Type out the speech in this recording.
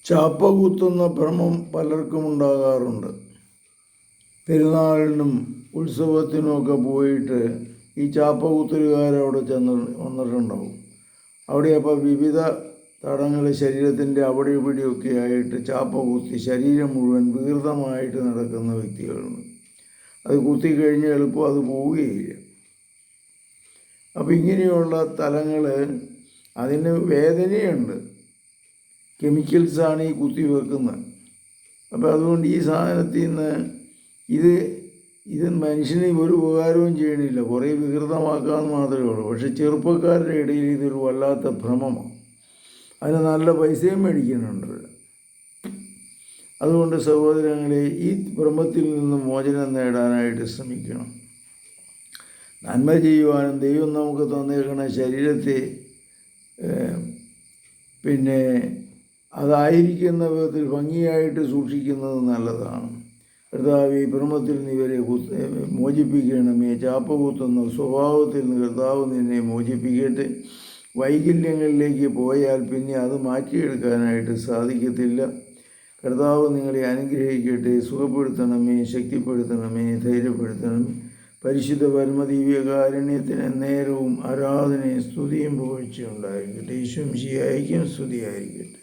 ചാപ്പ കുത്തുന്ന ഭ്രമം പലർക്കും ഉണ്ടാകാറുണ്ട്. പെരുന്നാളിനും ഉത്സവത്തിനുമൊക്കെ പോയിട്ട് ഈ ചാപ്പ കുത്തലുകാരവിടെ വന്നിട്ടുണ്ടാവും. അവിടെ അപ്പോൾ വിവിധ തടങ്ങൾ ശരീരത്തിൻ്റെ അവിടെ ഇവിടെയൊക്കെ ആയിട്ട് ചാപ്പ കുത്തി ശരീരം മുഴുവൻ വികൃതമായിട്ട് നടക്കുന്ന വ്യക്തികളുണ്ട്. അത് കുത്തിക്കഴിഞ്ഞ് എളുപ്പം അത് പോവുകയില്ല. അപ്പം ഇങ്ങനെയുള്ള സ്ഥലങ്ങൾ അതിന് വേദനയുണ്ട്. കെമിക്കൽസാണ് ഈ കുത്തി വെക്കുന്നത്. അപ്പോൾ അതുകൊണ്ട് ഈ സാധനത്തിൽ നിന്ന് ഇത് മനുഷ്യന് ഒരു ഉപകാരവും ചെയ്യണില്ല, കുറേ വികൃതമാക്കാമെന്ന് മാത്രമേ ഉള്ളൂ. പക്ഷെ ചെറുപ്പക്കാരുടെ ഇടയിൽ ഇതൊരു വല്ലാത്ത ഭ്രമമാണ്. അതിന് നല്ല പൈസയും മേടിക്കുന്നുണ്ട്. അതുകൊണ്ട് സഹോദരങ്ങളെ, ഈ ഭ്രമത്തിൽ നിന്ന് മോചനം നേടാനായിട്ട് ശ്രമിക്കണം. നന്മ ചെയ്യുവാനും ദൈവം നമുക്ക് തന്നേക്കണ ശരീരത്തെ അതായിരിക്കുന്ന വിധത്തിൽ ഭംഗിയായിട്ട് സൂക്ഷിക്കുന്നത് നല്ലതാണ്. കർത്താവ് ഈ ഭ്രമത്തിൽ നിന്ന് ഇവരെ മോചിപ്പിക്കണമേ. ചാപ്പ കുത്തുന്ന സ്വഭാവത്തിൽ നിന്ന് കർത്താവ് നിന്നെ മോചിപ്പിക്കട്ടെ. വൈകല്യങ്ങളിലേക്ക് പോയാൽ പിന്നെ അത് മാറ്റിയെടുക്കാനായിട്ട് സാധിക്കത്തില്ല. കർത്താവ് നിങ്ങളെ അനുഗ്രഹിക്കട്ടെ. സുഖപ്പെടുത്തണമേ, ശക്തിപ്പെടുത്തണമേ, ധൈര്യപ്പെടുത്തണമേ. പരിശുദ്ധ പരമദിവ്യകാരുണ്യത്തിന് നേരവും ആരാധനയും സ്തുതിയും പുകഴ്ചയും ഉണ്ടായിരിക്കട്ടെ. ഈശോ മിശിഹായ്ക്കും സ്തുതിയായിരിക്കട്ടെ.